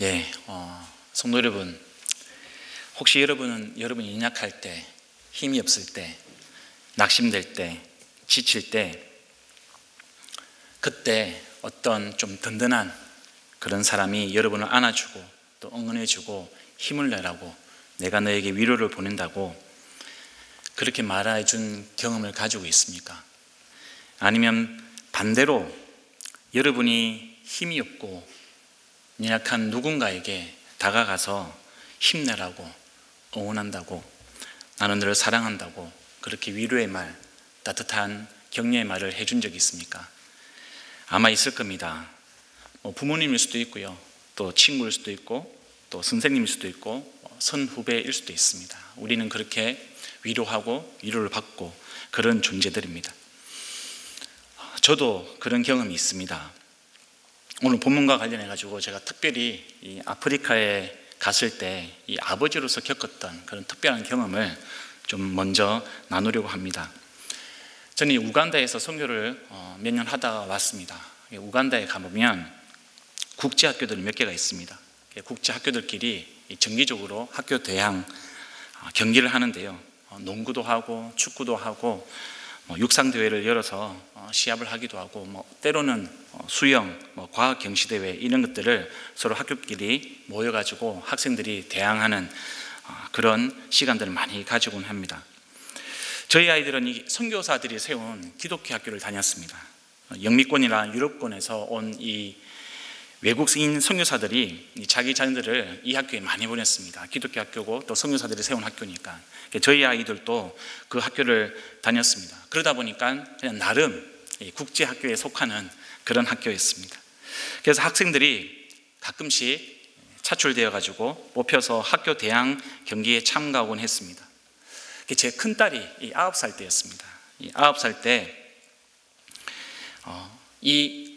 예, 성도 여러분, 혹시 여러분이 연약할 때, 힘이 없을 때, 낙심될 때, 지칠 때, 그때 어떤 좀 든든한 그런 사람이 여러분을 안아주고 또 응원해주고 힘을 내라고, 내가 너에게 위로를 보낸다고 그렇게 말해준 경험을 가지고 있습니까? 아니면 반대로 여러분이 힘이 없고 연약한 누군가에게 다가가서 힘내라고, 응원한다고, 나는 너를 사랑한다고 그렇게 위로의 말, 따뜻한 격려의 말을 해준 적이 있습니까? 아마 있을 겁니다. 부모님일 수도 있고요, 또 친구일 수도 있고, 또 선생님일 수도 있고, 선후배일 수도 있습니다. 우리는 그렇게 위로하고 위로를 받고 그런 존재들입니다. 저도 그런 경험이 있습니다. 오늘 본문과 관련해가지고 제가 특별히 이 아프리카에 갔을 때 이 아버지로서 겪었던 그런 특별한 경험을 좀 먼저 나누려고 합니다. 저는 우간다에서 선교를 몇 년 하다가 왔습니다. 우간다에 가보면 국제학교들이 몇 개가 있습니다. 국제학교들끼리 정기적으로 학교 대항 경기를 하는데요, 농구도 하고 축구도 하고 육상대회를 열어서 시합을 하기도 하고, 때로는 수영, 과학 경시대회 이런 것들을 서로 학교끼리 모여가지고 학생들이 대항하는 그런 시간들을 많이 가지곤 합니다. 저희 아이들은 이 선교사들이 세운 기독교 학교를 다녔습니다. 영미권이나 유럽권에서 온 이 외국인 선교사들이 자기 자녀들을 이 학교에 많이 보냈습니다. 기독교 학교고 또 선교사들이 세운 학교니까. 저희 아이들도 그 학교를 다녔습니다. 그러다 보니까 그냥 나름 국제학교에 속하는 그런 학교였습니다. 그래서 학생들이 가끔씩 차출되어 가지고 뽑혀서 학교 대항 경기에 참가하곤 했습니다. 제 큰딸이 9살 때였습니다. 9살 때 이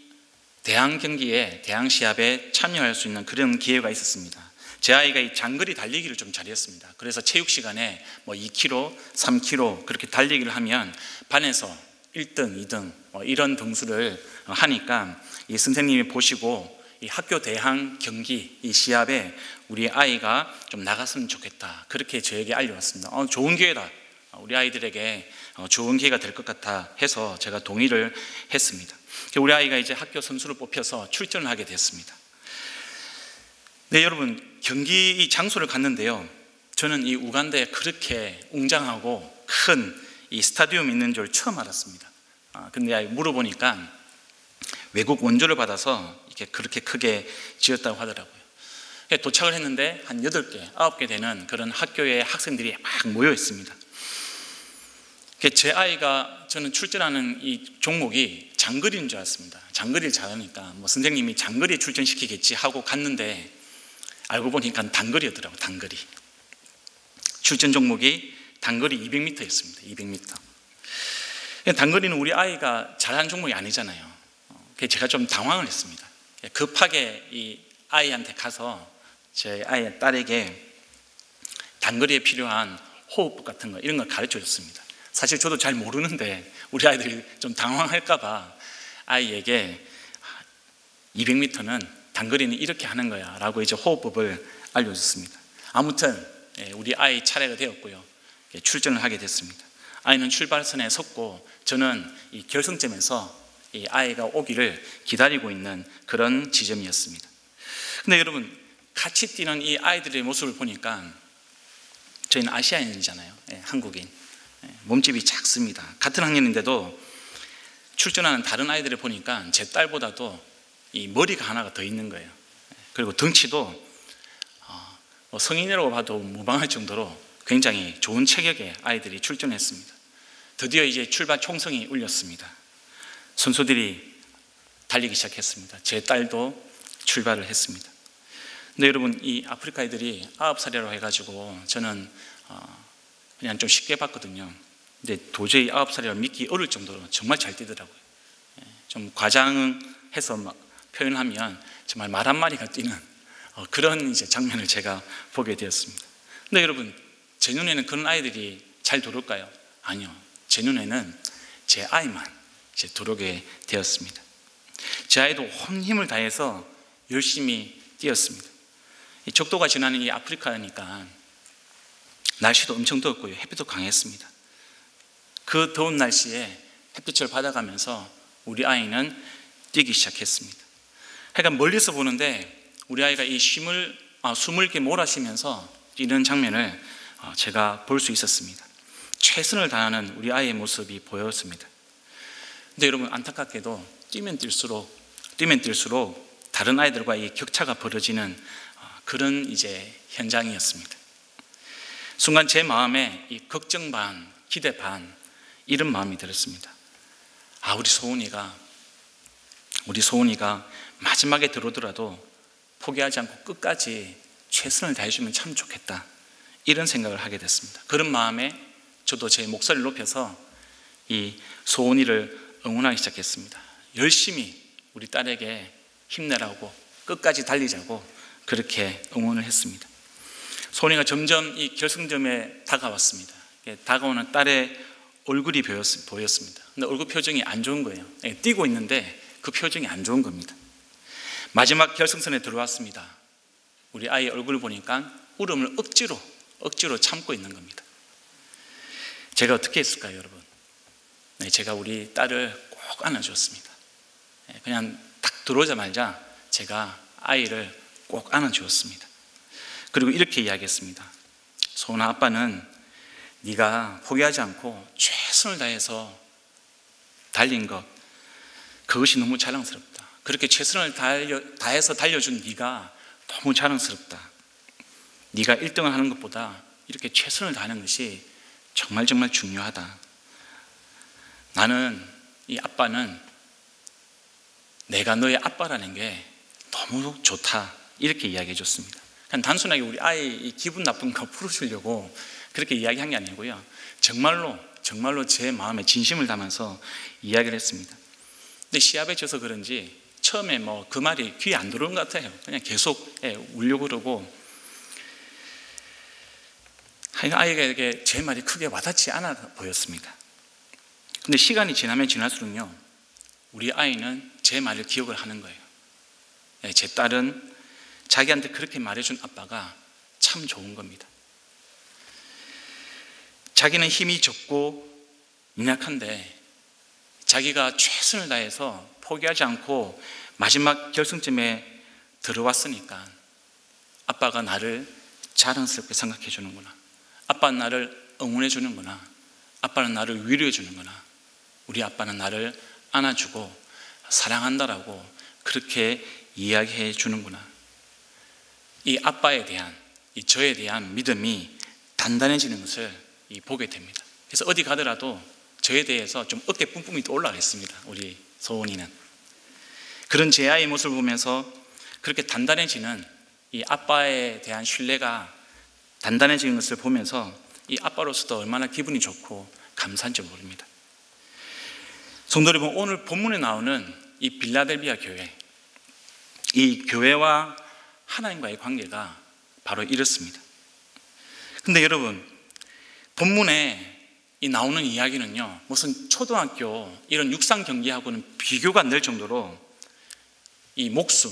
대항 경기에, 대항 시합에 참여할 수 있는 그런 기회가 있었습니다. 제 아이가 이 장거리 달리기를 좀 잘했습니다. 그래서 체육 시간에 2km, 3km 그렇게 달리기를 하면 반에서 1등, 2등 이런 등수를 하니까 이 선생님이 보시고 이 학교 대항 경기 이 시합에 우리 아이가 좀 나갔으면 좋겠다, 그렇게 저에게 알려왔습니다. 좋은 기회다, 우리 아이들에게 좋은 기회가 될 것 같아 해서 제가 동의를 했습니다. 우리 아이가 이제 학교 선수를 뽑혀서 출전을 하게 됐습니다. 네, 여러분, 경기 장소를 갔는데요, 저는 이 우간다에 그렇게 웅장하고 큰 이 스타디움이 있는 줄 처음 알았습니다. 근데 물어보니까 외국 원조를 받아서 이렇게 그렇게 크게 지었다고 하더라고요. 도착을 했는데 한 8개, 9개 되는 그런 학교의 학생들이 막 모여 있습니다. 제 아이가, 저는 출전하는 이 종목이 장거리인 줄 알았습니다. 장거리를 잘하니까 선생님이 장거리에 출전시키겠지 하고 갔는데 알고 보니까 단거리였더라고요. 단거리. 출전 종목이 단거리 200m였습니다. 200m. 단거리는 우리 아이가 잘하는 종목이 아니잖아요. 제가 좀 당황을 했습니다. 급하게 이 아이한테 가서 제 아이 딸에게 단거리에 필요한 호흡법 같은 거 이런 걸 가르쳐 줬습니다. 사실 저도 잘 모르는데 우리 아이들이 좀 당황할까 봐 아이에게 200m는 단거리는 이렇게 하는 거야 라고 이제 호흡법을 알려줬습니다. 아무튼 우리 아이 차례가 되었고요, 출전을 하게 됐습니다. 아이는 출발선에 섰고 저는 이 결승점에서 이 아이가 오기를 기다리고 있는 그런 지점이었습니다. 근데 여러분, 같이 뛰는 이 아이들의 모습을 보니까 저희는 아시아인이잖아요. 한국인. 몸집이 작습니다. 같은 학년인데도 출전하는 다른 아이들을 보니까 제 딸보다도 이 머리가 하나가 더 있는 거예요. 그리고 덩치도 성인이라고 봐도 무방할 정도로 굉장히 좋은 체격의 아이들이 출전했습니다. 드디어 이제 출발 총성이 울렸습니다. 선수들이 달리기 시작했습니다. 제 딸도 출발을 했습니다. 근데 여러분, 이 아프리카 애들이 9살이라고 해가지고 저는 그냥 좀 쉽게 봤거든요. 근데 도저히 9살이라고 믿기 어려울 정도로 정말 잘 뛰더라고요. 좀 과장해서 표현하면 정말 말 한마디가 뛰는 그런 이제 장면을 제가 보게 되었습니다. 근데 여러분, 제 눈에는 그런 아이들이 잘 들어올까요? 아니요. 제 눈에는 제 아이만 이제 들어오게 되었습니다. 제 아이도 온 힘을 다해서 열심히 뛰었습니다. 이 적도가 지나는 이 아프리카니까 날씨도 엄청 더웠고요. 햇빛도 강했습니다. 그 더운 날씨에 햇빛을 받아가면서 우리 아이는 뛰기 시작했습니다. 그러니까 멀리서 보는데 우리 아이가 이 숨을 이렇게 몰아쉬면서 뛰는 장면을 제가 볼 수 있었습니다. 최선을 다하는 우리 아이의 모습이 보였습니다. 근데 여러분, 안타깝게도 뛰면 뛸수록 다른 아이들과 이 격차가 벌어지는 그런 이제 현장이었습니다. 순간 제 마음에 이 걱정 반, 기대 반 이런 마음이 들었습니다. 우리 소은이가 마지막에 들어오더라도 포기하지 않고 끝까지 최선을 다해주면 참 좋겠다, 이런 생각을 하게 됐습니다. 그런 마음에 저도 제 목소리를 높여서 이 소은이를 응원하기 시작했습니다. 열심히 우리 딸에게 힘내라고, 끝까지 달리자고 그렇게 응원을 했습니다. 소은이가 점점 이 결승점에 다가왔습니다. 다가오는 딸의 얼굴이 보였습니다. 근데 얼굴 표정이 안 좋은 거예요. 뛰고 있는데 그 표정이 안 좋은 겁니다. 마지막 결승선에 들어왔습니다. 우리 아이의 얼굴을 보니까 울음을 억지로 참고 있는 겁니다. 제가 어떻게 했을까요, 여러분? 제가 우리 딸을 꼭 안아주었습니다. 그냥 딱 들어오자마자 제가 아이를 꼭 안아주었습니다. 그리고 이렇게 이야기했습니다. 소은아, 아빠는 네가 포기하지 않고 최선을 다해서 달린 것, 그것이 너무 자랑스럽다. 그렇게 최선을 다해서 달려준 네가 너무 자랑스럽다. 네가 1등을 하는 것보다 이렇게 최선을 다하는 것이 정말 중요하다. 나는, 이 아빠는 내가 너의 아빠라는 게 너무 좋다, 이렇게 이야기해 줬습니다. 그냥 단순하게 우리 아이 기분 나쁜 거 풀어주려고 그렇게 이야기한 게 아니고요, 정말로 제 마음에 진심을 담아서 이야기를 했습니다. 근데 시합에 져서 그런지 처음에 그 말이 귀에 안 들어오는 것 같아요. 그냥 계속 울려고 그러고, 아이에게 제 말이 크게 와닿지 않아 보였습니다. 근데 시간이 지나면 지날수록요, 우리 아이는 제 말을 기억을 하는 거예요. 제 딸은 자기한테 그렇게 말해준 아빠가 참 좋은 겁니다. 자기는 힘이 적고 연약한데 자기가 최선을 다해서 포기하지 않고 마지막 결승점에 들어왔으니까 아빠가 나를 자랑스럽게 생각해 주는구나, 아빠는 나를 응원해 주는구나, 아빠는 나를 위로해 주는구나, 우리 아빠는 나를 안아주고 사랑한다라고 그렇게 이야기해 주는구나. 이 아빠에 대한, 이 저에 대한 믿음이 단단해지는 것을 보게 됩니다. 그래서 어디 가더라도 저에 대해서 좀 어깨 뿜뿜이 또 올라가 있습니다. 우리 소은이는. 그런 제 아이의 모습을 보면서 그렇게 단단해지는 이 아빠에 대한 신뢰가 단단해지는 것을 보면서 이 아빠로서도 얼마나 기분이 좋고 감사한지 모릅니다. 성도 여러분, 오늘 본문에 나오는 이 빌라델비아 교회, 이 교회와 하나님과의 관계가 바로 이렇습니다. 근데 여러분, 본문에 이 나오는 이야기는요, 무슨 초등학교 이런 육상 경기하고는 비교가 안 될 정도로 이 목숨,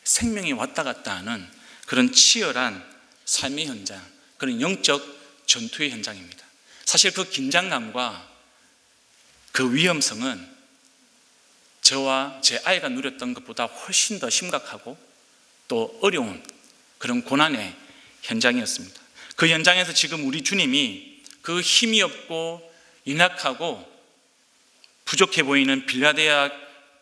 생명이 왔다 갔다 하는 그런 치열한 삶의 현장, 그런 영적 전투의 현장입니다. 사실 그 긴장감과 그 위험성은 저와 제 아이가 누렸던 것보다 훨씬 더 심각하고 또 어려운 그런 고난의 현장이었습니다. 그 현장에서 지금 우리 주님이 그 힘이 없고 연약하고 부족해 보이는 빌라델비아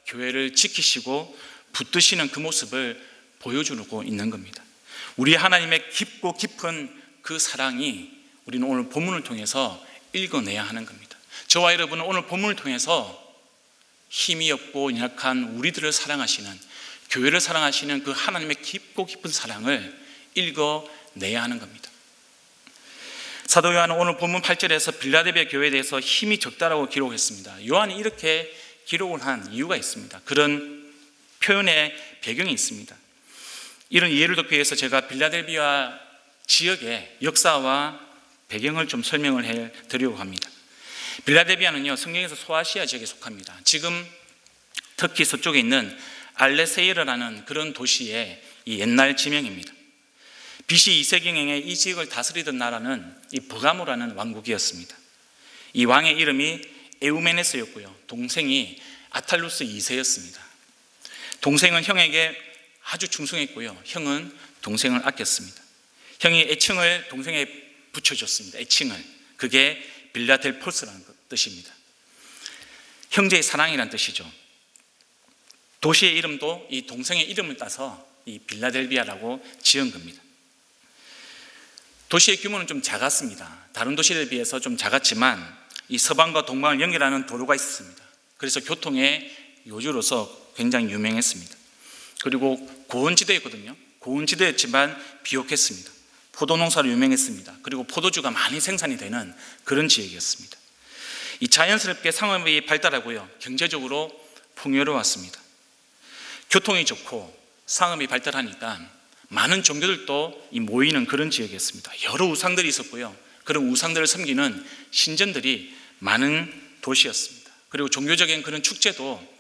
교회를 지키시고 붙드시는 그 모습을 보여주고 있는 겁니다. 우리 하나님의 깊고 깊은 그 사랑이 우리는 오늘 본문을 통해서 읽어내야 하는 겁니다. 저와 여러분은 오늘 본문을 통해서 힘이 없고 연약한 우리들을 사랑하시는, 교회를 사랑하시는 그 하나님의 깊고 깊은 사랑을 읽어내야 하는 겁니다. 사도 요한은 오늘 본문 8절에서 빌라델비아 교회에 대해서 힘이 적다라고 기록했습니다. 요한이 이렇게 기록을 한 이유가 있습니다. 그런 표현의 배경이 있습니다. 이런 이해를 돕기 위해서 제가 빌라델비아 지역의 역사와 배경을 좀 설명을 해드리려고 합니다. 빌라델비아는요, 성경에서 소아시아 지역에 속합니다. 지금 터키 서쪽에 있는 알레세이르라는 그런 도시의 이 옛날 지명입니다. BC 2세경에 이 지역을 다스리던 나라는 이 버가모라는 왕국이었습니다. 이 왕의 이름이 에우메네스였고요. 동생이 아탈루스 2세였습니다. 동생은 형에게 아주 충성했고요. 형은 동생을 아꼈습니다. 형이 애칭을 동생에 붙여줬습니다. 애칭을. 그게 빌라델포스라는 뜻입니다. 형제의 사랑이라는 뜻이죠. 도시의 이름도 이 동생의 이름을 따서 이 빌라델비아라고 지은 겁니다. 도시의 규모는 좀 작았습니다. 다른 도시들에 비해서 좀 작았지만 이 서방과 동방을 연결하는 도로가 있었습니다. 그래서 교통의 요주로서 굉장히 유명했습니다. 그리고 고원지대였거든요. 고원지대였지만 비옥했습니다. 포도 농사로 유명했습니다. 그리고 포도주가 많이 생산이 되는 그런 지역이었습니다. 이 자연스럽게 상업이 발달하고요. 경제적으로 풍요로웠습니다. 교통이 좋고 상업이 발달하니까 많은 종교들도 모이는 그런 지역이었습니다. 여러 우상들이 있었고요. 그런 우상들을 섬기는 신전들이 많은 도시였습니다. 그리고 종교적인 그런 축제도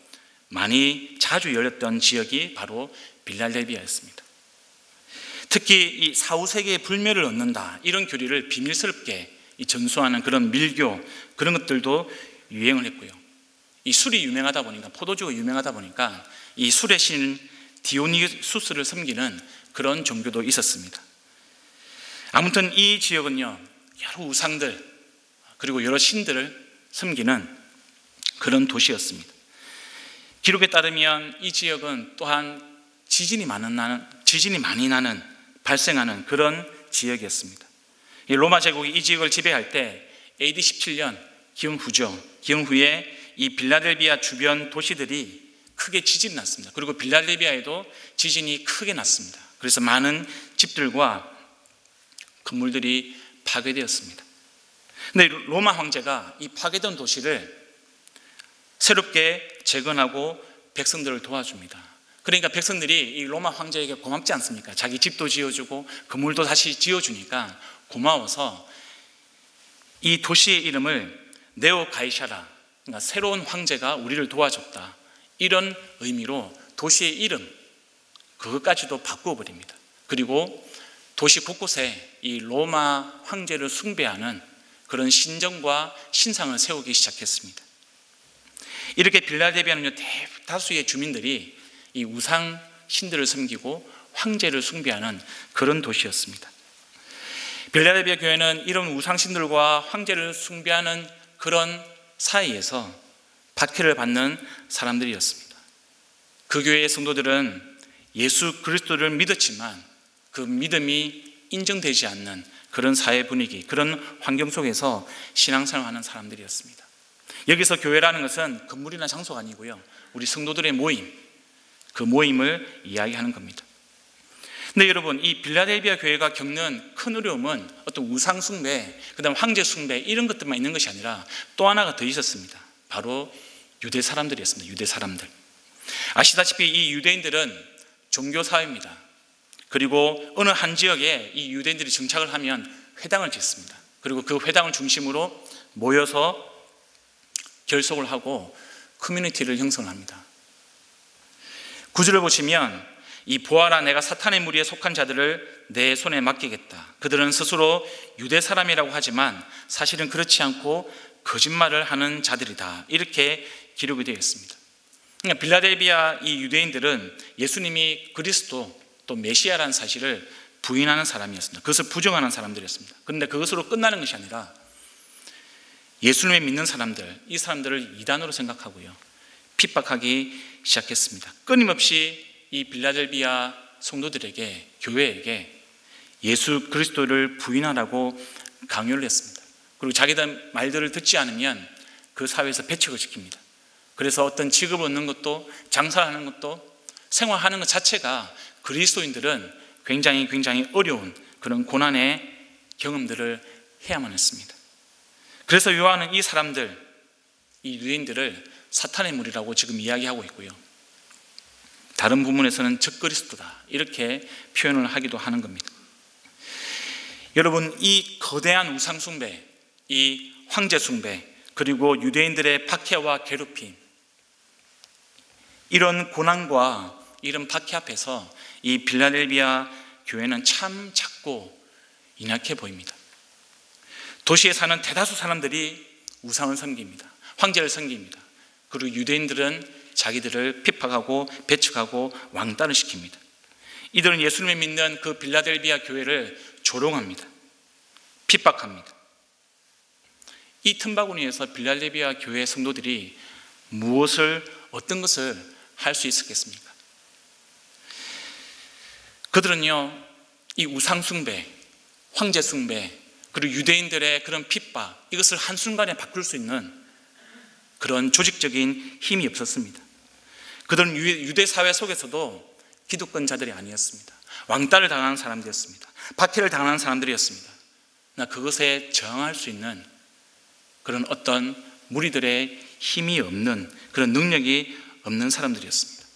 많이 자주 열렸던 지역이 바로 빌라델비아였습니다. 특히 이 사후세계의 불멸을 얻는다, 이런 교리를 비밀스럽게 전수하는 그런 밀교, 그런 것들도 유행을 했고요. 이 술이 유명하다 보니까, 포도주가 유명하다 보니까 이 술의 신 디오니수스를 섬기는 그런 종교도 있었습니다. 아무튼 이 지역은요, 여러 우상들 그리고 여러 신들을 섬기는 그런 도시였습니다. 기록에 따르면 이 지역은 또한 지진이 많이 발생하는 그런 지역이었습니다. 로마 제국이 이 지역을 지배할 때 AD 17년 기원 후에 이 빌라델비아 주변 도시들이 크게 지진이 났습니다. 그리고 빌라델비아에도 지진이 크게 났습니다. 그래서 많은 집들과 건물들이 파괴되었습니다. 근데 로마 황제가 이 파괴된 도시를 새롭게 재건하고 백성들을 도와줍니다. 그러니까 백성들이 이 로마 황제에게 고맙지 않습니까? 자기 집도 지어주고 건물도 다시 지어주니까 고마워서 이 도시의 이름을 네오 가이샤라, 그러니까 새로운 황제가 우리를 도와줬다, 이런 의미로 도시의 이름 그것까지도 바꾸어버립니다. 그리고 도시 곳곳에 이 로마 황제를 숭배하는 그런 신정과 신상을 세우기 시작했습니다. 이렇게 빌라델비아는요, 대다수의 주민들이 이 우상 신들을 섬기고 황제를 숭배하는 그런 도시였습니다. 빌라델비아 교회는 이런 우상 신들과 황제를 숭배하는 그런 사이에서 박해를 받는 사람들이었습니다. 그 교회의 성도들은 예수 그리스도를 믿었지만 그 믿음이 인정되지 않는 그런 사회 분위기, 그런 환경 속에서 신앙생활하는 사람들이었습니다. 여기서 교회라는 것은 건물이나 장소가 아니고요, 우리 성도들의 모임, 그 모임을 이야기하는 겁니다. 근데 여러분, 이 빌라델비아 교회가 겪는 큰 어려움은 어떤 우상 숭배, 그다음 황제 숭배, 이런 것들만 있는 것이 아니라 또 하나가 더 있었습니다. 바로 유대 사람들이었습니다. 유대 사람들. 아시다시피 이 유대인들은 종교 사회입니다. 그리고 어느 한 지역에 이 유대인들이 정착을 하면 회당을 짓습니다. 그리고 그 회당을 중심으로 모여서 결속을 하고 커뮤니티를 형성합니다. 구절을 보시면, 이 보아라, 내가 사탄의 무리에 속한 자들을 내 손에 맡기겠다. 그들은 스스로 유대 사람이라고 하지만 사실은 그렇지 않고 거짓말을 하는 자들이다. 이렇게 기록이 되어 있습니다. 그러니까 빌라델비아 이 유대인들은 예수님이 그리스도 또 메시아라는 사실을 부인하는 사람이었습니다. 그것을 부정하는 사람들이었습니다. 그런데 그것으로 끝나는 것이 아니라 예수님을 믿는 사람들, 이 사람들을 이단으로 생각하고요, 핍박하기 시작했습니다. 끊임없이 이 빌라델비아 성도들에게, 교회에게 예수 그리스도를 부인하라고 강요를 했습니다. 그리고 자기들 말들을 듣지 않으면 그 사회에서 배척을 시킵니다. 그래서 어떤 직업을 얻는 것도, 장사하는 것도, 생활하는 것 자체가 그리스도인들은 굉장히 어려운 그런 고난의 경험들을 해야만 했습니다. 그래서 요한은 이 사람들, 이 유대인들을 사탄의 무리라고 지금 이야기하고 있고요, 다른 부분에서는 적그리스도다, 이렇게 표현을 하기도 하는 겁니다. 여러분, 이 거대한 우상 숭배, 이 황제 숭배, 그리고 유대인들의 박해와 괴롭힘, 이런 고난과 이런 박해 앞에서 이 빌라델비아 교회는 참 작고 인약해 보입니다. 도시에 사는 대다수 사람들이 우상을 섬깁니다. 황제를 섬깁니다. 그리고 유대인들은 자기들을 핍박하고 배척하고 왕따를 시킵니다. 이들은 예수님을 믿는 그 빌라델비아 교회를 조롱합니다. 핍박합니다. 이 틈바구니에서 빌라델비아 교회 성도들이 어떤 것을 할 수 있었겠습니까? 그들은요, 이 우상숭배, 황제숭배, 그리고 유대인들의 그런 핍박, 이것을 한순간에 바꿀 수 있는 그런 조직적인 힘이 없었습니다. 그들은 유대 사회 속에서도 기득권자들이 아니었습니다. 왕따를 당하는 사람들이었습니다. 박해를 당하는 사람들이었습니다. 그러나 그것에 저항할 수 있는 그런 어떤 무리들의 힘이 없는, 그런 능력이 없는 사람들이었습니다.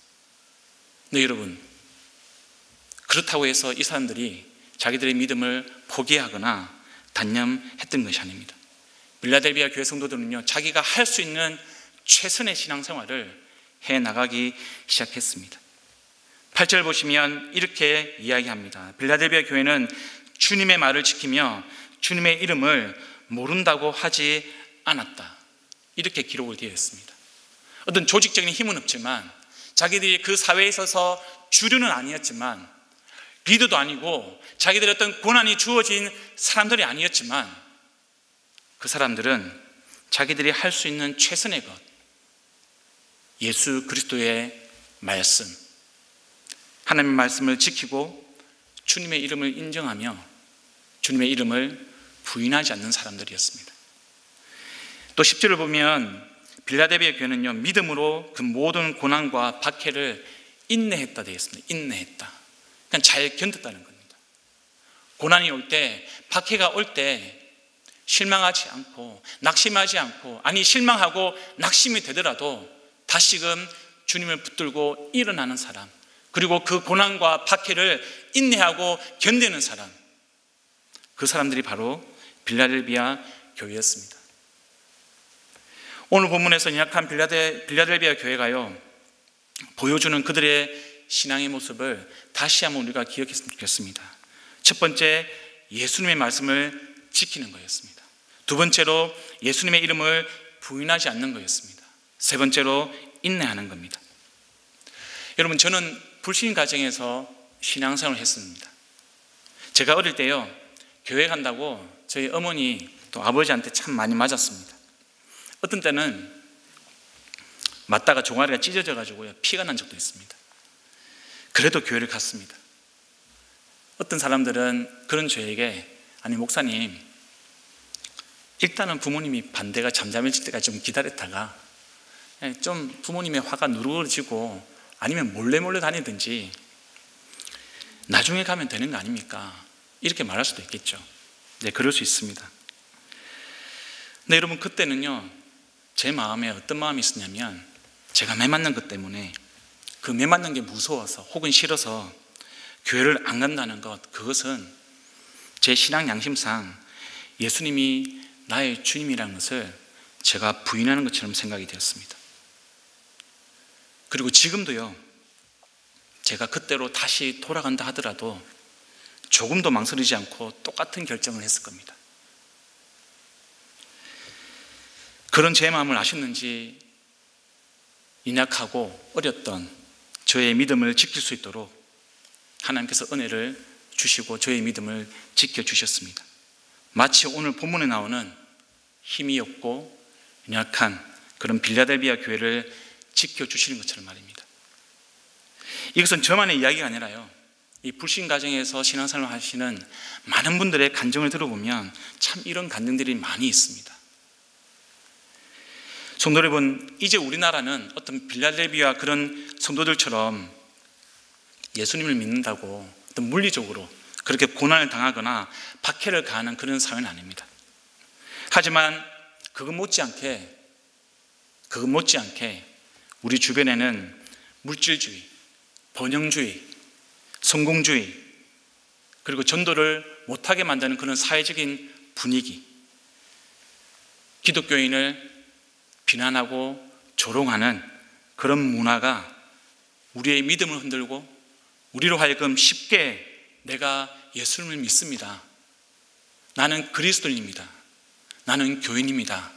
네, 여러분, 그렇다고 해서 이 사람들이 자기들의 믿음을 포기하거나 단념했던 것이 아닙니다. 빌라델비아 교회 성도들은요, 자기가 할 수 있는 최선의 신앙생활을 해나가기 시작했습니다. 8절 보시면 이렇게 이야기합니다. 빌라델비아 교회는 주님의 말을 지키며 주님의 이름을 모른다고 하지 않았다. 이렇게 기록을 되어 있습니다. 어떤 조직적인 힘은 없지만, 자기들이 그 사회에 있어서 주류는 아니었지만, 리더도 아니고 자기들의 어떤 고난이 주어진 사람들이 아니었지만, 그 사람들은 자기들이 할 수 있는 최선의 것, 예수 그리스도의 말씀, 하나님의 말씀을 지키고 주님의 이름을 인정하며 주님의 이름을 부인하지 않는 사람들이었습니다. 또 10절을 보면 빌라델비아 교회는요, 믿음으로 그 모든 고난과 박해를 인내했다 되어 있습니다. 인내했다. 그냥 잘 견뎠다는 겁니다. 고난이 올 때, 박해가 올 때 실망하지 않고 낙심하지 않고, 아니 실망하고 낙심이 되더라도 다시금 주님을 붙들고 일어나는 사람, 그리고 그 고난과 박해를 인내하고 견디는 사람, 그 사람들이 바로 빌라델비아 교회였습니다. 오늘 본문에서 약한 빌라델비아 교회가요, 보여주는 그들의 신앙의 모습을 다시 한번 우리가 기억했으면 좋겠습니다. 첫 번째, 예수님의 말씀을 지키는 거였습니다. 두 번째로 예수님의 이름을 부인하지 않는 거였습니다. 세 번째로 인내하는 겁니다. 여러분, 저는 불신 가정에서 신앙생활을 했습니다. 제가 어릴 때요, 교회 간다고 저희 어머니 또 아버지한테 참 많이 맞았습니다. 어떤 때는 맞다가 종아리가 찢어져 가지고요, 피가 난 적도 있습니다. 그래도 교회를 갔습니다. 어떤 사람들은 그런 저에게, 아니 목사님, 일단은 부모님이 반대가 잠잠해질 때까지 좀 기다렸다가 좀 부모님의 화가 누르지고 아니면 몰래 다니든지 나중에 가면 되는 거 아닙니까? 이렇게 말할 수도 있겠죠. 네, 그럴 수 있습니다. 네, 여러분, 그때는요, 제 마음에 어떤 마음이 있었냐면, 제가 매 맞는 것 때문에, 그 매 맞는 게 무서워서 혹은 싫어서 교회를 안 간다는 것, 그것은 제 신앙 양심상 예수님이 나의 주님이라는 것을 제가 부인하는 것처럼 생각이 되었습니다. 그리고 지금도요, 제가 그때로 다시 돌아간다 하더라도 조금도 망설이지 않고 똑같은 결정을 했을 겁니다. 그런 제 마음을 아셨는지, 인약하고 어렸던 저의 믿음을 지킬 수 있도록 하나님께서 은혜를 주시고 저의 믿음을 지켜주셨습니다. 마치 오늘 본문에 나오는 힘이 없고 연약한 그런 빌라델비아 교회를 지켜주시는 것처럼 말입니다. 이것은 저만의 이야기가 아니라요, 이 불신 가정에서 신앙생활을 하시는 많은 분들의 간증을 들어보면 참 이런 간증들이 많이 있습니다. 성도 여러분, 이제 우리나라는 어떤 빌라델비아 그런 성도들처럼 예수님을 믿는다고 어떤 물리적으로 그렇게 고난을 당하거나 박해를 가하는 그런 사회는 아닙니다. 하지만 그것 못지않게 우리 주변에는 물질주의, 번영주의, 성공주의, 그리고 전도를 못하게 만드는 그런 사회적인 분위기, 기독교인을 비난하고 조롱하는 그런 문화가 우리의 믿음을 흔들고 우리로 하여금 쉽게 내가 예수님을 믿습니다. 나는 그리스도인입니다. 나는 교인입니다.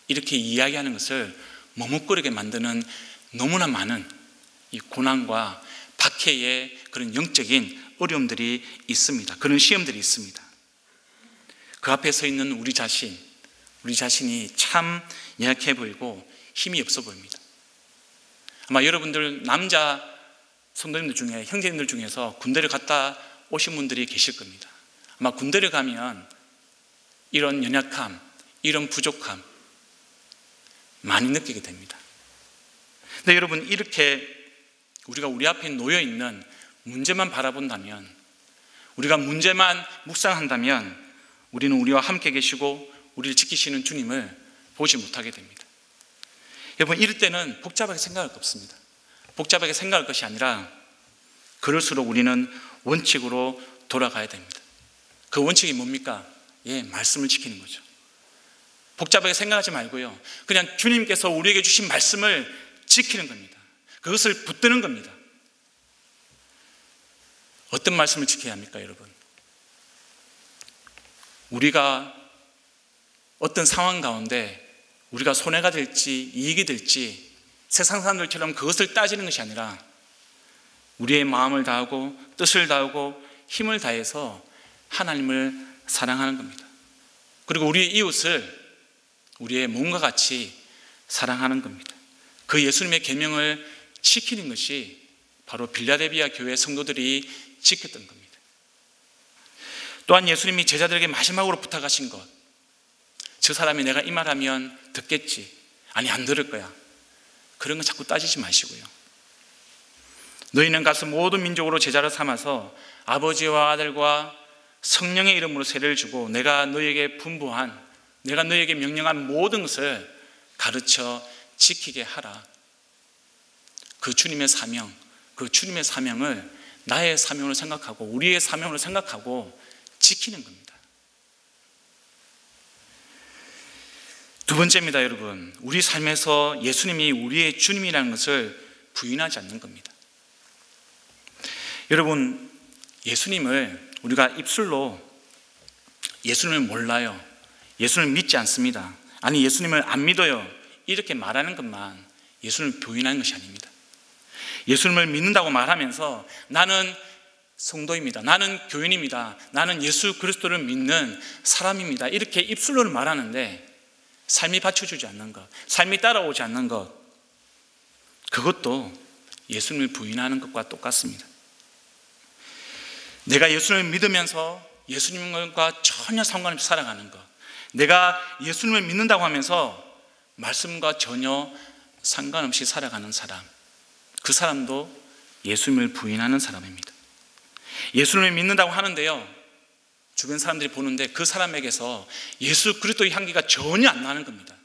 이렇게 이야기하는 것을 머뭇거리게 만드는 너무나 많은 이 고난과 박해의 그런 영적인 어려움들이 있습니다. 그런 시험들이 있습니다. 그 앞에 서 있는 우리 자신이 참 연약해 보이고 힘이 없어 보입니다. 아마 여러분들 남자 성도님들 중에, 형제님들 중에서 군대를 갔다 오신 분들이 계실 겁니다. 아마 군대를 가면 이런 연약함, 이런 부족함 많이 느끼게 됩니다. 근데 여러분, 이렇게 우리가 우리 앞에 놓여 있는 문제만 바라본다면, 우리가 문제만 묵상한다면 우리는 우리와 함께 계시고 우리를 지키시는 주님을 보지 못하게 됩니다. 여러분, 이럴 때는 복잡하게 생각할 거 없습니다. 복잡하게 생각할 것이 아니라 그럴수록 우리는 원칙으로 돌아가야 됩니다. 그 원칙이 뭡니까? 말씀을 지키는 거죠. 복잡하게 생각하지 말고요, 그냥 주님께서 우리에게 주신 말씀을 지키는 겁니다. 그것을 붙드는 겁니다. 어떤 말씀을 지켜야 합니까, 여러분? 우리가 어떤 상황 가운데 우리가 손해가 될지 이익이 될지 세상 사람들처럼 그것을 따지는 것이 아니라 우리의 마음을 다하고 뜻을 다하고 힘을 다해서 하나님을 사랑하는 겁니다. 그리고 우리의 이웃을 우리의 몸과 같이 사랑하는 겁니다. 그 예수님의 계명을 지키는 것이 바로 빌라델비아 교회 성도들이 지켰던 겁니다. 또한 예수님이 제자들에게 마지막으로 부탁하신 것, 저 사람이 내가 이 말하면 듣겠지, 아니 안 들을 거야, 그런 거 자꾸 따지지 마시고요. 너희는 가서 모든 민족으로 제자를 삼아서 아버지와 아들과 성령의 이름으로 세례를 주고 내가 너희에게 분부한, 내가 너희에게 명령한 모든 것을 가르쳐 지키게 하라. 그 주님의 사명, 그 주님의 사명을 나의 사명으로 생각하고 우리의 사명으로 생각하고 지키는 겁니다. 두 번째입니다, 여러분. 우리 삶에서 예수님이 우리의 주님이라는 것을 부인하지 않는 겁니다. 여러분, 예수님을 우리가 입술로 예수님을 몰라요, 예수님을 믿지 않습니다, 아니 예수님을 안 믿어요, 이렇게 말하는 것만 예수님을 부인하는 것이 아닙니다. 예수님을 믿는다고 말하면서 나는 성도입니다, 나는 교인입니다, 나는 예수 그리스도를 믿는 사람입니다, 이렇게 입술로는 말하는데 삶이 받쳐주지 않는 것, 삶이 따라오지 않는 것, 그것도 예수님을 부인하는 것과 똑같습니다. 내가 예수님을 믿으면서 예수님과 전혀 상관없이 살아가는 것, 내가 예수님을 믿는다고 하면서 말씀과 전혀 상관없이 살아가는 사람, 그 사람도 예수님을 부인하는 사람입니다. 예수님을 믿는다고 하는데요, 주변 사람들이 보는데 그 사람에게서 예수 그리스도의 향기가 전혀 안 나는 겁니다.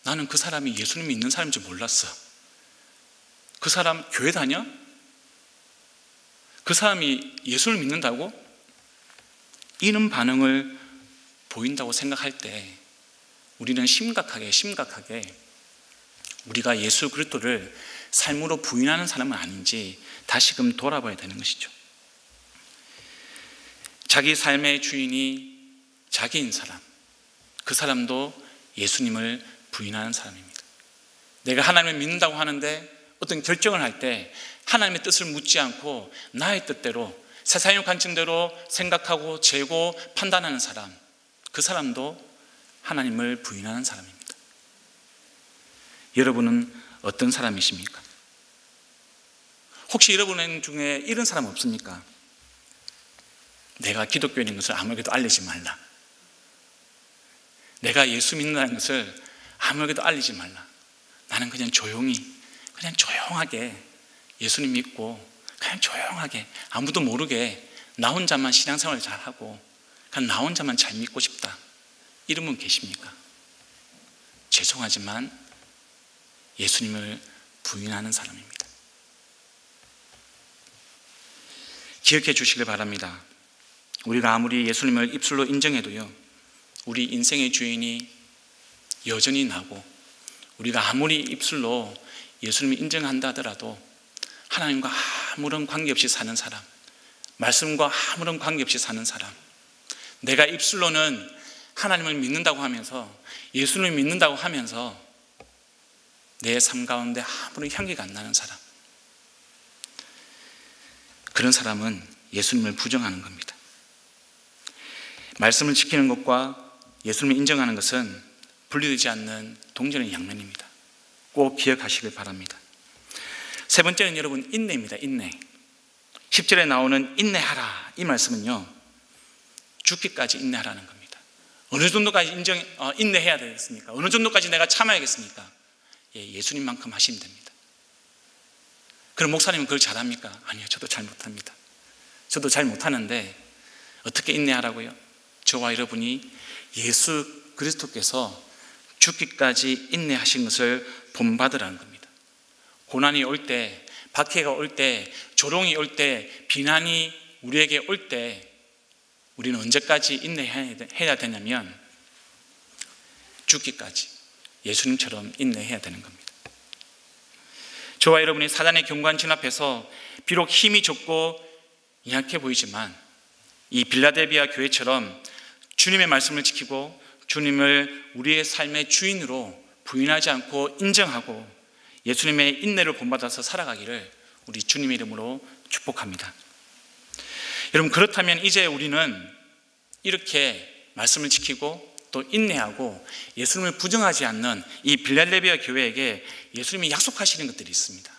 나는 그 사람이 예수님을 믿는 사람인 줄 몰랐어. 그 사람 교회 다녀? 그 사람이 예수를 믿는다고? 이런 반응을 보인다고 생각할 때 우리는 심각하게 우리가 예수 그리스도를 삶으로 부인하는 사람은 아닌지 다시금 돌아봐야 되는 것이죠. 자기 삶의 주인이 자기인 사람, 그 사람도 예수님을 부인하는 사람입니다. 내가 하나님을 믿는다고 하는데 어떤 결정을 할 때 하나님의 뜻을 묻지 않고 나의 뜻대로 세상의 관점대로 생각하고 재고 판단하는 사람, 그 사람도 하나님을 부인하는 사람입니다. 여러분은 어떤 사람이십니까? 혹시 여러분 중에 이런 사람 없습니까? 내가 기독교인인 것을 아무에게도 알리지 말라, 내가 예수 믿는다는 것을 아무에게도 알리지 말라, 나는 그냥 조용하게 예수님 믿고 그냥 조용하게 아무도 모르게 나 혼자만 신앙생활을 잘하고 그냥 나 혼자만 잘 믿고 싶다, 이런 분 계십니까? 죄송하지만 예수님을 부인하는 사람입니다. 기억해 주시길 바랍니다. 우리가 아무리 예수님을 입술로 인정해도요, 우리 인생의 주인이 여전히 나고, 우리가 아무리 입술로 예수님을 인정한다 하더라도 하나님과 아무런 관계없이 사는 사람, 말씀과 아무런 관계없이 사는 사람, 내가 입술로는 하나님을 믿는다고 하면서, 예수를 믿는다고 하면서 내 삶 가운데 아무런 향기가 안 나는 사람, 그런 사람은 예수님을 부정하는 겁니다. 말씀을 지키는 것과 예수님을 인정하는 것은 분리되지 않는 동전의 양면입니다. 꼭 기억하시길 바랍니다. 세 번째는 여러분, 인내입니다. 인내. 10절에 나오는 인내하라, 이 말씀은요, 죽기까지 인내하라는 겁니다. 어느 정도까지 인내해야 되겠습니까? 어느 정도까지 내가 참아야겠습니까? 예수님만큼 하시면 됩니다. 그럼 목사님은 그걸 잘합니까? 아니요, 저도 잘 못합니다. 저도 잘 못하는데 어떻게 인내하라고요? 저와 여러분이 예수 그리스도께서 죽기까지 인내하신 것을 본받으라는 겁니다. 고난이 올 때, 박해가 올 때, 조롱이 올 때, 비난이 우리에게 올 때 우리는 언제까지 인내해야 되냐면 죽기까지 예수님처럼 인내해야 되는 겁니다. 저와 여러분이 사단의 경관 진압해서 비록 힘이 적고 약해 보이지만 이 빌라델비아 교회처럼 주님의 말씀을 지키고 주님을 우리의 삶의 주인으로 부인하지 않고 인정하고 예수님의 인내를 본받아서 살아가기를 우리 주님의 이름으로 축복합니다. 여러분, 그렇다면 이제 우리는 이렇게 말씀을 지키고 또 인내하고 예수님을 부정하지 않는 이 빌라델비아 교회에게 예수님이 약속하시는 것들이 있습니다.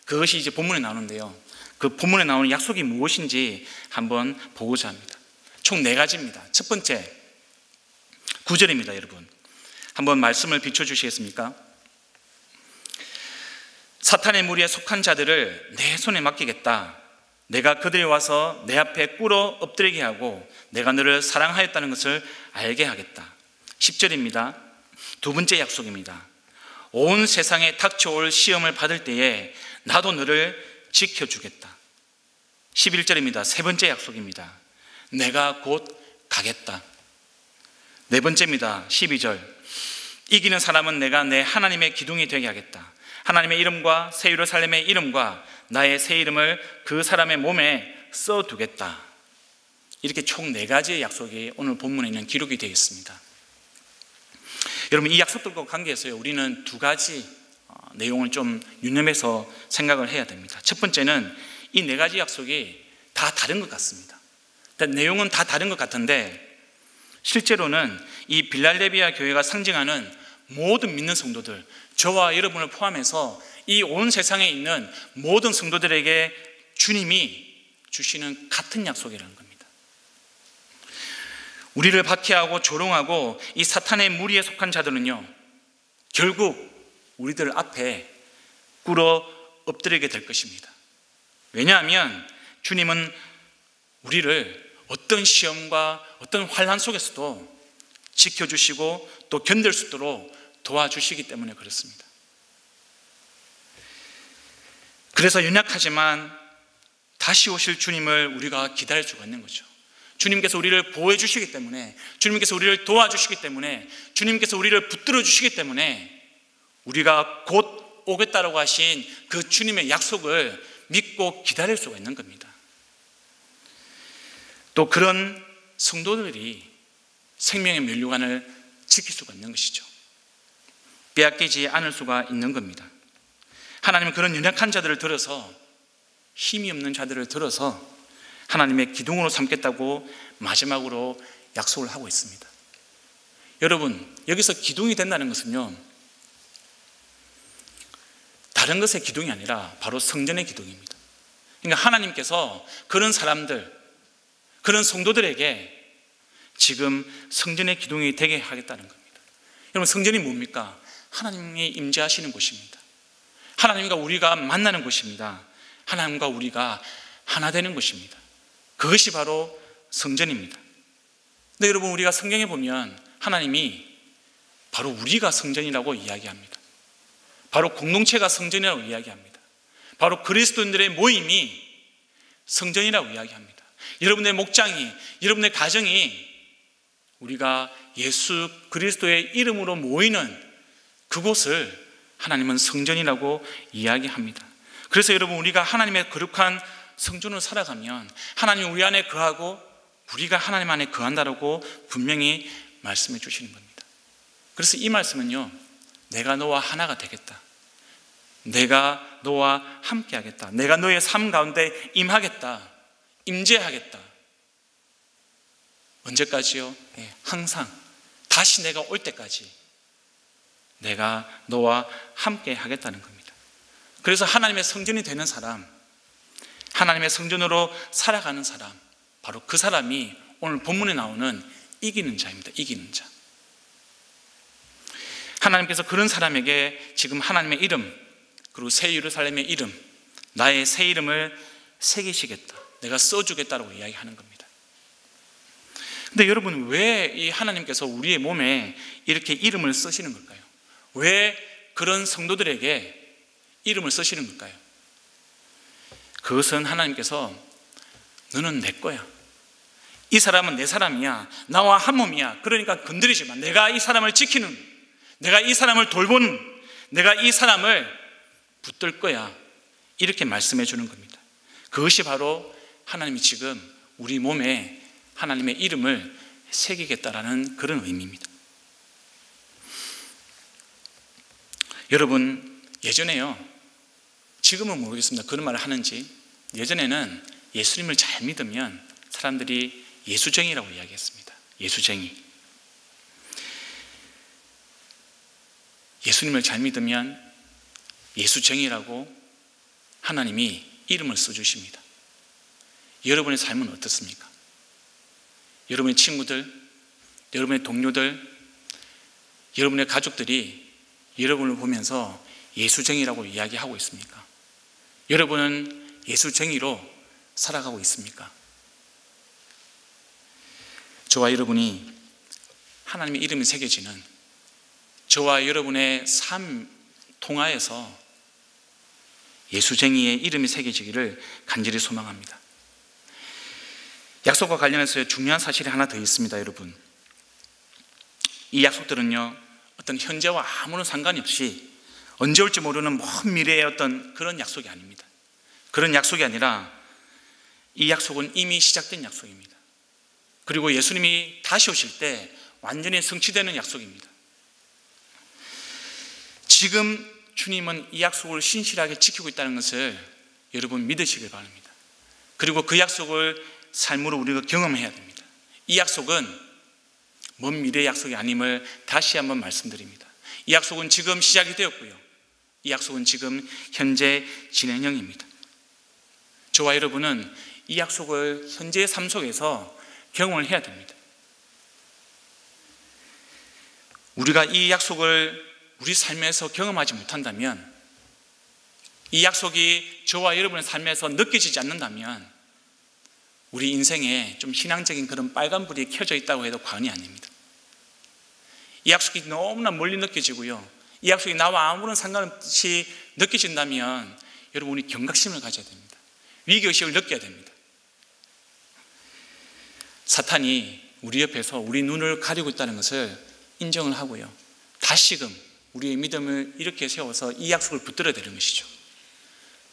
그것이 이제 본문에 나오는데요, 그 본문에 나오는 약속이 무엇인지 한번 보고자 합니다. 총 4가지입니다. 첫 번째, 9절입니다. 여러분, 한번 말씀을 비춰주시겠습니까? 사탄의 무리에 속한 자들을 내 손에 맡기겠다. 내가 그들이 와서 내 앞에 꿇어 엎드리게 하고 내가 너를 사랑하였다는 것을 알게 하겠다. 10절입니다. 두 번째 약속입니다. 온 세상에 닥쳐올 시험을 받을 때에 나도 너를 지켜주겠다. 11절입니다. 세 번째 약속입니다. 내가 곧 가겠다. 네 번째입니다. 12절. 이기는 사람은 내가 내 하나님의 기둥이 되게 하겠다. 하나님의 이름과 새 예루살렘의 이름과 나의 새 이름을 그 사람의 몸에 써두겠다. 이렇게 총 4가지의 약속이 오늘 본문에 있는 기록이 되어 있습니다. 여러분, 이 약속들과 관계해서 우리는 2가지 내용을 좀 유념해서 생각을 해야 됩니다. 첫 번째는 이 4가지 약속이 다 다른 것 같습니다. 일단 내용은 다 다른 것 같은데 실제로는 이 빌라델비아 교회가 상징하는 모든 믿는 성도들, 저와 여러분을 포함해서 이 온 세상에 있는 모든 성도들에게 주님이 주시는 같은 약속이라는 겁니다. 우리를 박해하고 조롱하고 이 사탄의 무리에 속한 자들은요, 결국 우리들 앞에 꿇어 엎드리게 될 것입니다. 왜냐하면 주님은 우리를 어떤 시험과 어떤 환난 속에서도 지켜주시고 또 견딜 수 있도록 도와주시기 때문에 그렇습니다. 그래서 연약하지만 다시 오실 주님을 우리가 기다릴 수가 있는 거죠. 주님께서 우리를 보호해 주시기 때문에, 주님께서 우리를 도와주시기 때문에, 주님께서 우리를 붙들어 주시기 때문에 우리가 곧 오겠다라고 하신 그 주님의 약속을 믿고 기다릴 수가 있는 겁니다. 또 그런 성도들이 생명의 면류관을 지킬 수가 있는 것이죠. 빼앗기지 않을 수가 있는 겁니다. 하나님은 그런 연약한 자들을 들어서, 힘이 없는 자들을 들어서 하나님의 기둥으로 삼겠다고 마지막으로 약속을 하고 있습니다. 여러분, 여기서 기둥이 된다는 것은요, 다른 것의 기둥이 아니라 바로 성전의 기둥입니다. 그러니까 하나님께서 그런 사람들, 그런 성도들에게 지금 성전의 기둥이 되게 하겠다는 겁니다. 여러분, 성전이 뭡니까? 하나님이 임재하시는 곳입니다. 하나님과 우리가 만나는 곳입니다. 하나님과 우리가 하나 되는 곳입니다. 그것이 바로 성전입니다. 근데 여러분, 우리가 성경에 보면 하나님이 바로 우리가 성전이라고 이야기합니다. 바로 공동체가 성전이라고 이야기합니다. 바로 그리스도인들의 모임이 성전이라고 이야기합니다. 여러분의 목장이, 여러분의 가정이 우리가 예수 그리스도의 이름으로 모이는 그곳을 하나님은 성전이라고 이야기합니다. 그래서 여러분, 우리가 하나님의 거룩한 성전으로 살아가면 하나님이 우리 안에 거하고 우리가 하나님 안에 거한다라고 분명히 말씀해 주시는 겁니다. 그래서 이 말씀은요, 내가 너와 하나가 되겠다, 내가 너와 함께 하겠다, 내가 너의 삶 가운데 임하겠다, 임재하겠다. 언제까지요? 항상, 다시 내가 올 때까지 내가 너와 함께 하겠다는 겁니다. 그래서 하나님의 성전이 되는 사람, 하나님의 성전으로 살아가는 사람, 바로 그 사람이 오늘 본문에 나오는 이기는 자입니다. 이기는 자. 하나님께서 그런 사람에게 지금 하나님의 이름, 그리고 새 예루살렘의 이름, 나의 새 이름을 새기시겠다, 내가 써주겠다라고 이야기하는 겁니다. 근데 여러분, 왜 이 하나님께서 우리의 몸에 이렇게 이름을 쓰시는 걸까요? 왜 그런 성도들에게 이름을 쓰시는 걸까요? 그것은 하나님께서 너는 내 거야, 이 사람은 내 사람이야, 나와 한 몸이야, 그러니까 건드리지 마, 내가 이 사람을 지키는, 내가 이 사람을 돌보는, 내가 이 사람을 붙들 거야, 이렇게 말씀해 주는 겁니다. 그것이 바로 하나님이 지금 우리 몸에 하나님의 이름을 새기겠다라는 그런 의미입니다. 여러분, 예전에요, 지금은 모르겠습니다, 그런 말을 하는지, 예전에는 예수님을 잘 믿으면 사람들이 예수쟁이라고 이야기했습니다. 예수쟁이. 예수님을 잘 믿으면 예수쟁이라고 하나님이 이름을 써주십니다. 여러분의 삶은 어떻습니까? 여러분의 친구들, 여러분의 동료들, 여러분의 가족들이 여러분을 보면서 예수쟁이라고 이야기하고 있습니까? 여러분은 예수쟁이로 살아가고 있습니까? 저와 여러분이 하나님의 이름이 새겨지는, 저와 여러분의 삶 통하에서 예수쟁이의 이름이 새겨지기를 간절히 소망합니다. 약속과 관련해서 중요한 사실이 하나 더 있습니다, 여러분. 이 약속들은요, 어떤 현재와 아무런 상관이 없이 언제 올지 모르는 먼 미래의 어떤 그런 약속이 아닙니다. 그런 약속이 아니라 이 약속은 이미 시작된 약속입니다. 그리고 예수님이 다시 오실 때 완전히 성취되는 약속입니다. 지금 주님은 이 약속을 신실하게 지키고 있다는 것을 여러분 믿으시길 바랍니다. 그리고 그 약속을 삶으로 우리가 경험해야 됩니다. 이 약속은 먼 미래의 약속이 아님을 다시 한번 말씀드립니다. 이 약속은 지금 시작이 되었고요, 이 약속은 지금 현재 진행형입니다. 저와 여러분은 이 약속을 현재의 삶 속에서 경험을 해야 됩니다. 우리가 이 약속을 우리 삶에서 경험하지 못한다면, 이 약속이 저와 여러분의 삶에서 느껴지지 않는다면 우리 인생에 좀 신앙적인 그런 빨간불이 켜져 있다고 해도 과언이 아닙니다. 이 약속이 너무나 멀리 느껴지고요, 이 약속이 나와 아무런 상관없이 느껴진다면 여러분, 우리 경각심을 가져야 됩니다. 위기의식을 느껴야 됩니다. 사탄이 우리 옆에서 우리 눈을 가리고 있다는 것을 인정을 하고요, 다시금 우리의 믿음을 이렇게 세워서 이 약속을 붙들어야 되는 것이죠.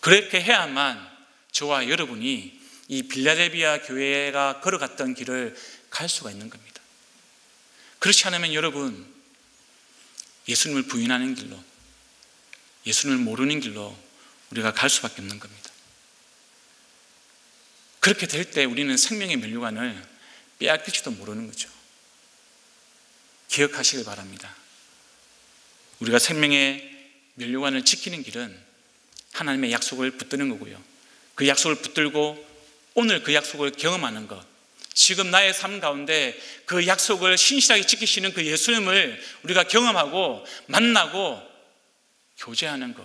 그렇게 해야만 저와 여러분이 이 빌라델비아 교회가 걸어갔던 길을 갈 수가 있는 겁니다. 그렇지 않으면 여러분, 예수님을 부인하는 길로, 예수님을 모르는 길로 우리가 갈 수밖에 없는 겁니다. 그렇게 될 때 우리는 생명의 면류관을 빼앗길지도 모르는 거죠. 기억하시길 바랍니다. 우리가 생명의 면류관을 지키는 길은 하나님의 약속을 붙드는 거고요, 그 약속을 붙들고 오늘 그 약속을 경험하는 것, 지금 나의 삶 가운데 그 약속을 신실하게 지키시는 그 예수님을 우리가 경험하고 만나고 교제하는 것,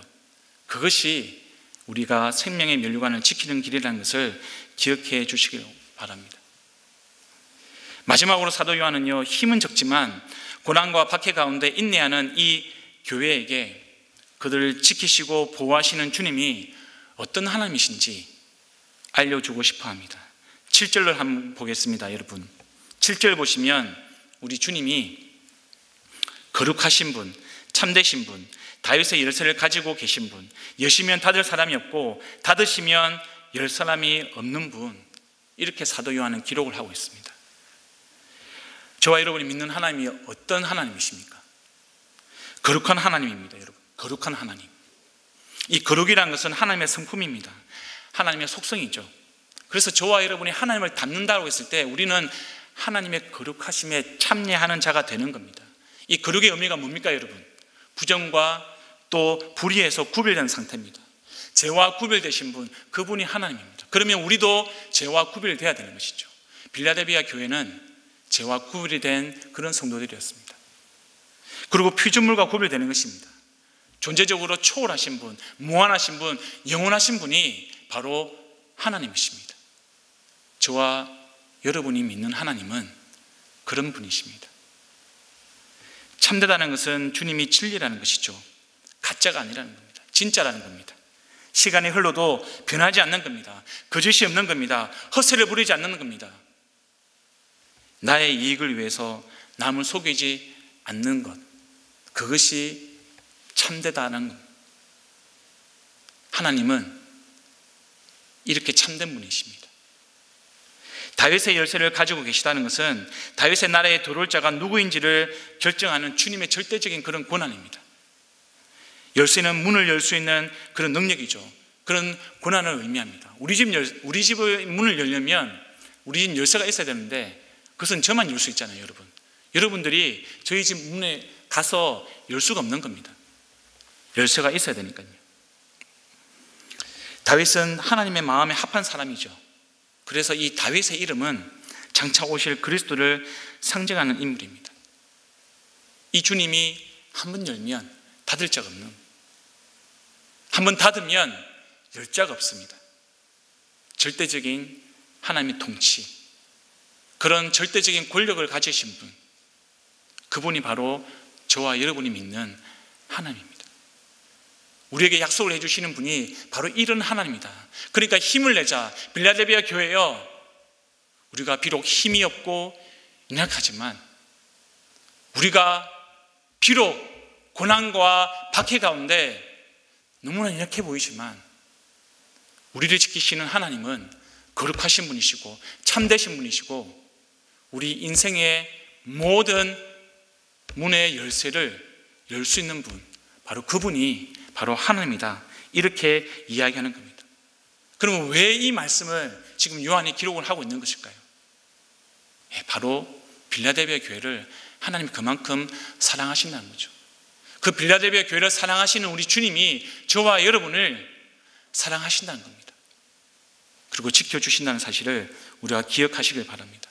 그것이 우리가 생명의 면류관을 지키는 길이라는 것을 기억해 주시길 바랍니다. 마지막으로 사도 요한은요, 힘은 적지만 고난과 박해 가운데 인내하는 이 교회에게 그들을 지키시고 보호하시는 주님이 어떤 하나님이신지 알려주고 싶어 합니다. 7절을 한번 보겠습니다, 여러분. 7절 보시면 우리 주님이 거룩하신 분, 참되신 분, 다윗의 열쇠를 가지고 계신 분, 여시면 닫을 사람이 없고 닫으시면 열 사람이 없는 분, 이렇게 사도 요한은 기록을 하고 있습니다. 저와 여러분이 믿는 하나님이 어떤 하나님이십니까? 거룩한 하나님입니다. 여러분, 거룩한 하나님. 이 거룩이라는 것은 하나님의 성품입니다. 하나님의 속성이죠. 그래서 저와 여러분이 하나님을 닮는다고 했을 때 우리는 하나님의 거룩하심에 참여하는 자가 되는 겁니다. 이 거룩의 의미가 뭡니까 여러분? 부정과 또 불의에서 구별된 상태입니다. 죄와 구별되신 분, 그분이 하나님입니다. 그러면 우리도 죄와 구별돼야 되는 것이죠. 빌라델비아 교회는 죄와 구별이 된 그런 성도들이었습니다. 그리고 피조물과 구별되는 것입니다. 존재적으로 초월하신 분, 무한하신 분, 영원하신 분이 바로 하나님이십니다. 저와 여러분이 믿는 하나님은 그런 분이십니다. 참되다는 것은 주님이 진리라는 것이죠. 가짜가 아니라는 겁니다. 진짜라는 겁니다. 시간이 흘러도 변하지 않는 겁니다. 거짓이 없는 겁니다. 허세를 부리지 않는 겁니다. 나의 이익을 위해서 남을 속이지 않는 것, 그것이 참되다는 것. 하나님은 이렇게 참된 분이십니다. 다윗의 열쇠를 가지고 계시다는 것은 다윗의 나라에 들어올 자가 누구인지를 결정하는 주님의 절대적인 그런 권한입니다. 열쇠는 문을 열 수 있는 그런 능력이죠. 그런 권한을 의미합니다. 우리 집의 문을 열려면 우리 집 열쇠가 있어야 되는데 그것은 저만 열 수 있잖아요. 여러분, 여러분들이 저희 집 문에 가서 열 수가 없는 겁니다. 열쇠가 있어야 되니까요. 다윗은 하나님의 마음에 합한 사람이죠. 그래서 이 다윗의 이름은 장차 오실 그리스도를 상징하는 인물입니다. 이 주님이 한 번 열면 닫을 자가 없는, 한 번 닫으면 열 자가 없습니다. 절대적인 하나님의 통치, 그런 절대적인 권력을 가지신 분, 그분이 바로 저와 여러분이 믿는 하나님입니다. 우리에게 약속을 해주시는 분이 바로 이런 하나님이다. 그러니까 힘을 내자. 빌라델비아 교회여, 우리가 비록 힘이 없고 연약하지만, 우리가 비록 고난과 박해 가운데 너무나 연약해 보이지만 우리를 지키시는 하나님은 거룩하신 분이시고 참되신 분이시고 우리 인생의 모든 문의 열쇠를 열 수 있는 분, 바로 그분이 바로 하나님이다. 이렇게 이야기하는 겁니다. 그러면 왜 이 말씀을 지금 요한이 기록을 하고 있는 것일까요? 바로 빌라델비아 교회를 하나님이 그만큼 사랑하신다는 거죠. 그 빌라델비아 교회를 사랑하시는 우리 주님이 저와 여러분을 사랑하신다는 겁니다. 그리고 지켜주신다는 사실을 우리가 기억하시길 바랍니다.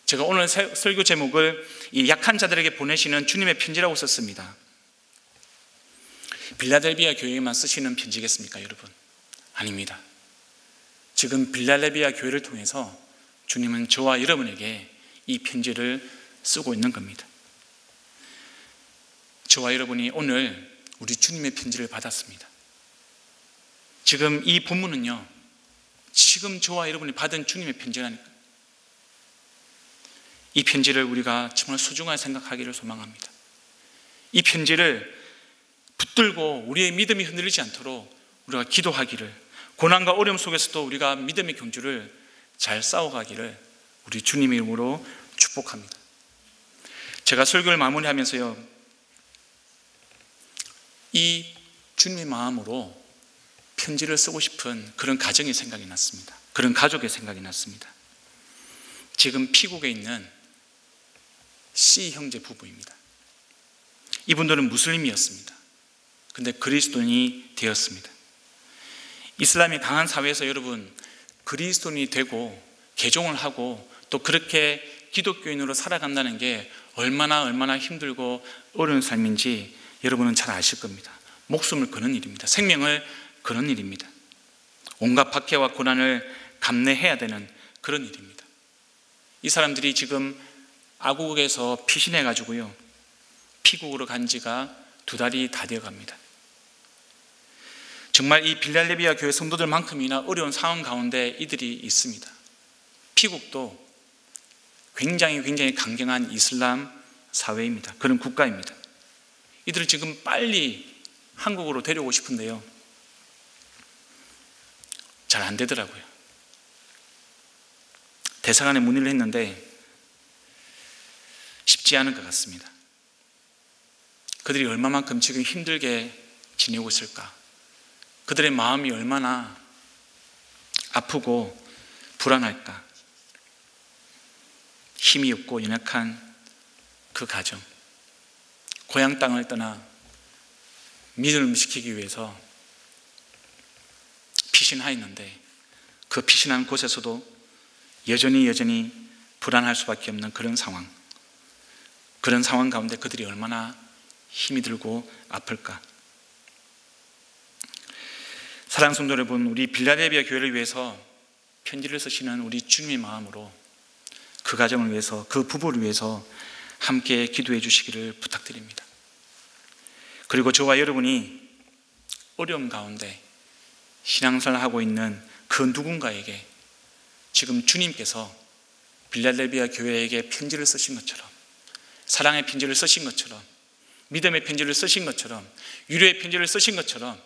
제가 오늘 설교 제목을 이 약한 자들에게 보내시는 주님의 편지라고 썼습니다. 빌라델비아 교회에만 쓰시는 편지겠습니까, 여러분? 아닙니다. 지금 빌라델비아 교회를 통해서 주님은 저와 여러분에게 이 편지를 쓰고 있는 겁니다. 저와 여러분이 오늘 우리 주님의 편지를 받았습니다. 지금 이 본문은요, 지금 저와 여러분이 받은 주님의 편지라니까. 이 편지를 우리가 정말 소중하게 생각하기를 소망합니다. 이 편지를 붙들고 우리의 믿음이 흔들리지 않도록 우리가 기도하기를, 고난과 어려움 속에서도 우리가 믿음의 경주를 잘 싸워가기를 우리 주님 이름으로 축복합니다. 제가 설교를 마무리하면서요, 이 주님의 마음으로 편지를 쓰고 싶은 그런 가정의 생각이 났습니다. 그런 가족의 생각이 났습니다. 지금 피국에 있는 C 형제 부부입니다. 이분들은 무슬림이었습니다. 근데 그리스도인이 되었습니다. 이슬람이 강한 사회에서 여러분, 그리스도인이 되고 개종을 하고 또 그렇게 기독교인으로 살아간다는 게 얼마나 힘들고 어려운 삶인지 여러분은 잘 아실 겁니다. 목숨을 거는 일입니다. 생명을 거는 일입니다. 온갖 박해와 고난을 감내해야 되는 그런 일입니다. 이 사람들이 지금 아국에서 피신해가지고요, 피국으로 간 지가 2달이 다 되어갑니다. 정말 이 빌라델비아 교회 성도들만큼이나 어려운 상황 가운데 이들이 있습니다. 피국도 굉장히 강경한 이슬람 사회입니다. 그런 국가입니다. 이들을 지금 빨리 한국으로 데려오고 싶은데요, 잘 안 되더라고요. 대사관에 문의를 했는데 쉽지 않은 것 같습니다. 그들이 얼마만큼 지금 힘들게 지내고 있을까? 그들의 마음이 얼마나 아프고 불안할까? 힘이 없고 연약한 그 가정, 고향 땅을 떠나 믿음을 지키기 위해서 피신하였는데 그 피신한 곳에서도 여전히 불안할 수밖에 없는 그런 상황 가운데 그들이 얼마나 힘이 들고 아플까? 사랑하는 성도 여러분, 우리 빌라델비아 교회를 위해서 편지를 쓰시는 우리 주님의 마음으로 그 가정을 위해서, 그 부부를 위해서 함께 기도해 주시기를 부탁드립니다. 그리고 저와 여러분이 어려움 가운데 신앙생활을 하고 있는 그 누군가에게 지금 주님께서 빌라델비아 교회에게 편지를 쓰신 것처럼, 사랑의 편지를 쓰신 것처럼, 믿음의 편지를 쓰신 것처럼, 위로의 편지를 쓰신 것처럼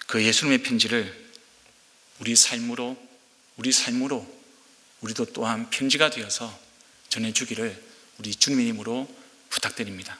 그 예수님의 편지를 우리 삶으로 우리도 또한 편지가 되어서 전해주기를 우리 주님의 이름으로 부탁드립니다.